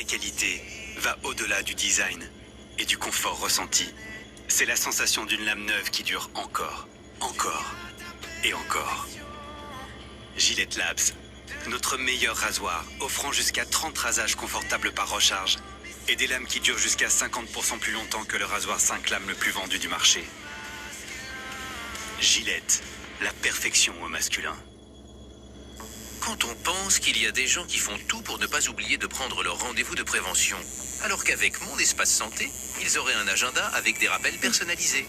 qualité va au-delà du design et du confort ressenti. C'est la sensation d'une lame neuve qui dure encore, encore et encore. Gillette Labs, notre meilleur rasoir, offrant jusqu'à 30 rasages confortables par recharge et des lames qui durent jusqu'à 50% plus longtemps que le rasoir 5 lames le plus vendu du marché. Gillette, la perfection au masculin. Quand on pense qu'il y a des gens qui font tout pour ne pas oublier de prendre leur rendez-vous de prévention, alors qu'avec Mon Espace Santé, ils auraient un agenda avec des rappels personnalisés.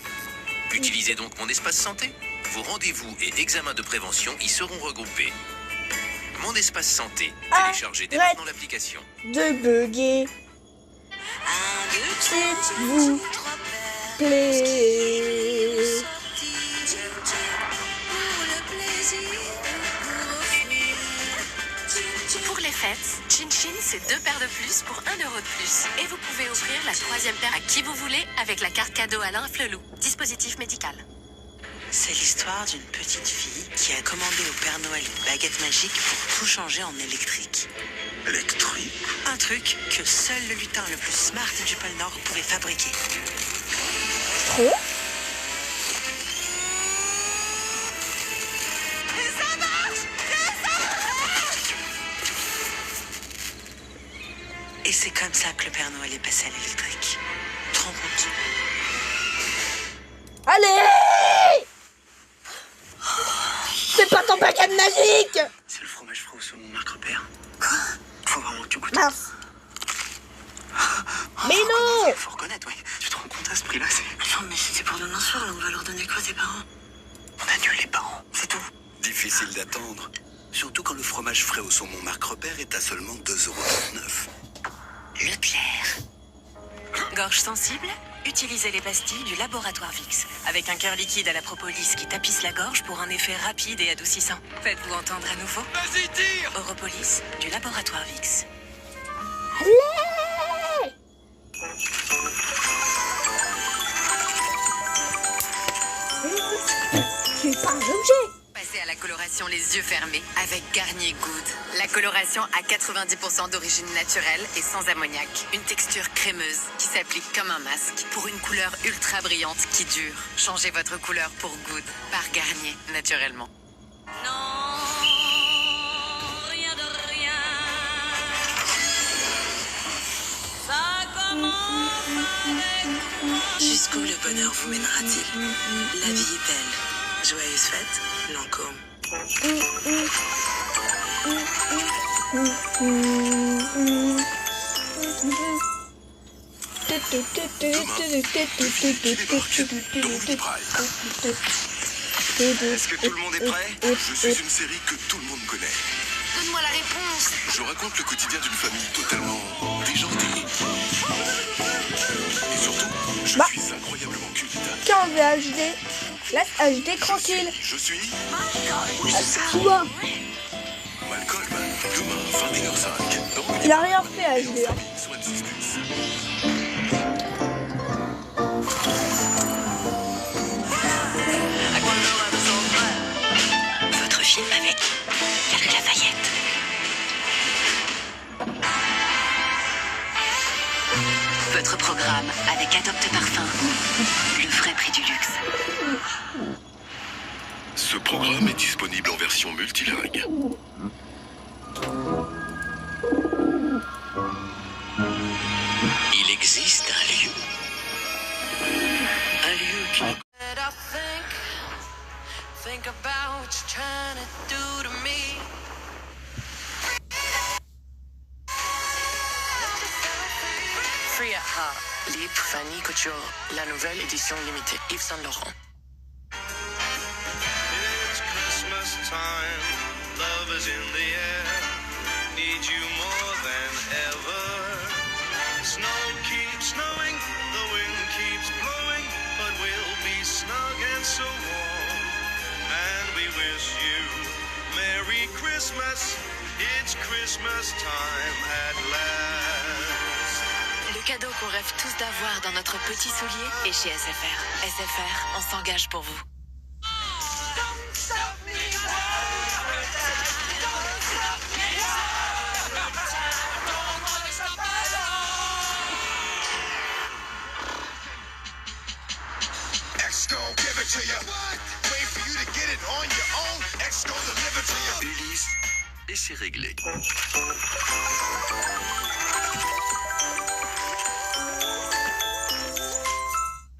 Utilisez donc Mon Espace Santé. Vos rendez-vous et examens de prévention y seront regroupés. Mon Espace Santé, téléchargez dès maintenant l'application. De bugger. S'il vous plaît. Pour les fêtes, Chin Chin, c'est 2 paires de plus pour 1 euro de plus. Et vous pouvez offrir la 3e paire à qui vous voulez avec la carte cadeau Alain Flelou. Dispositif médical. C'est l'histoire d'une petite fille qui a commandé au Père Noël une baguette magique pour tout changer en électrique. Électrique? Un truc que seul le lutin le plus smart du pôle Nord pouvait fabriquer. Trop. Et c'est comme ça que le Père Noël est passé à l'électrique. Tu te rends compte? Allez! C'est pas ton baguette magique! C'est le fromage frais au saumon Marc Repère. Quoi? Faut vraiment que tu goûtes. Mince. Mais Faut non! reconnaître, faut reconnaître, oui. Tu te rends compte à ce prix-là, c'est... Attends, mais c'était pour demain soir, là, on va leur donner quoi, tes parents? On annule les parents, c'est tout. Difficile d'attendre. Surtout quand le fromage frais au saumon Marc Repère est à seulement 2,39 €. Leclerc. Gorge sensible? Utilisez les pastilles du laboratoire VIX. Avec un cœur liquide à la propolis qui tapisse la gorge pour un effet rapide et adoucissant. Faites-vous entendre à nouveau. Vas-y, tire! Europolis du laboratoire VIX. Allez! Tu parles d'objet. Passez à la coloration les yeux fermés avec Garnier Good. La coloration à 90% d'origine naturelle et sans ammoniac. Une texture crémeuse qui s'applique comme un masque pour une couleur ultra brillante qui dure. Changez votre couleur pour Good par Garnier, naturellement. Non, rien de rien. Ça commence avec moi. Jusqu'où le bonheur vous mènera-t-il? La vie est belle. Joyeuse fête, Lancôme. Est-ce que tout le monde est prêt? Je suis une série que tout le monde connaît. Donne-moi la réponse. Je raconte le quotidien d'une famille totalement déjantée. Et surtout, je suis incroyablement culte. Quand on veut HD, laisse HD tranquille. Je suis... Oui, c'est ça. Toi, Malcolm, demain, 21h05. Dans il a rien fait HD. Hein. Swan Suspense. Votre film avec Galerie Lafayette. Votre programme avec Adopte Parfum. Le vrai prix du luxe. Ce programme est disponible en version multilingue. Il existe un lieu. Un lieu qui... Think about what you're trying to do to me. Free at Heart, Libre Fanny Couture, la nouvelle édition limitée, Yves Saint Laurent. It's Christmas time, love is in the air, need you more than ever. Snow keeps snowing, the wind keeps blowing, but we'll be snug and so warm. And we wish you Merry Christmas, it's Christmas time at last. Le cadeau qu'on rêve tous d'avoir dans notre petit soulier est chez SFR. SFR, on s'engage pour vous. X gon' give it to ya. Wait for you to get it on your own. X gon' deliver to ya. Ulysse, et c'est réglé.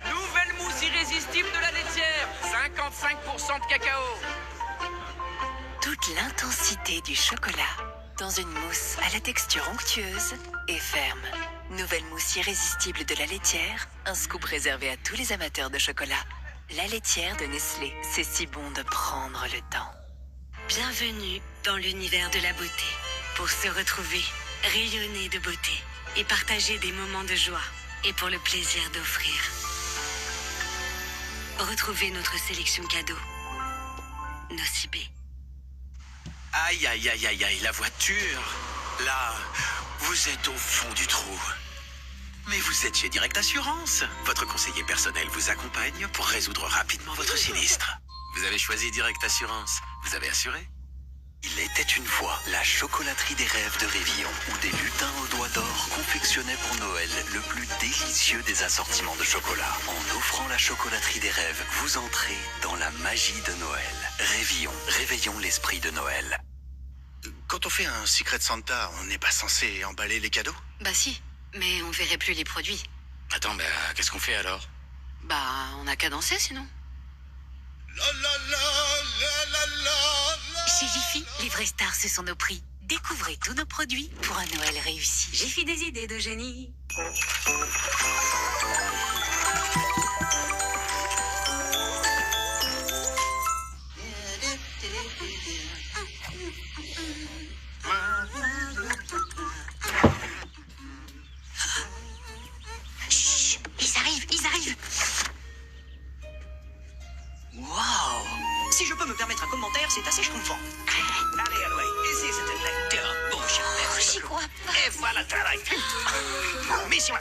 Nouvelle mousse irrésistible de la laitière. 55% de cacao. Toute l'intensité du chocolat dans une mousse à la texture onctueuse et ferme. Nouvelle mousse irrésistible de la laitière, un scoop réservé à tous les amateurs de chocolat. La laitière de Nestlé, c'est si bon de prendre le temps. Bienvenue dans l'univers de la beauté. Pour se retrouver, rayonner de beauté et partager des moments de joie. Et pour le plaisir d'offrir. Retrouvez notre sélection cadeau. Nocibé. Aïe, aïe, aïe, aïe, aïe, la voiture. Là, vous êtes au fond du trou. Mais vous êtes chez Direct Assurance. Votre conseiller personnel vous accompagne pour résoudre rapidement votre sinistre. Vous avez choisi Direct Assurance. Vous avez assuré? Il était une fois la chocolaterie des rêves de Révillon, où des lutins aux doigts d'or confectionnaient pour Noël le plus délicieux des assortiments de chocolat. En offrant la chocolaterie des rêves, vous entrez dans la magie de Noël. Révillon, réveillons l'esprit de Noël. Quand on fait un Secret Santa, on n'est pas censé emballer les cadeaux? Bah si, mais on verrait plus les produits. Attends, qu'est-ce qu'on fait alors? Bah, on n'a qu'à danser sinon. La la la la la la. Chez Jiffy, les vraies stars, ce sont nos prix. Découvrez tous nos produits pour un Noël réussi. Jiffy, des idées de génie. Chut, ils arrivent. Waouh! Si je peux me permettre un commentaire, c'est assez schtroumpfant. Allez, Alway, ici c'est une lecture. Bon, cher père, J'y crois pas. et voilà le travail. Mission accomplie.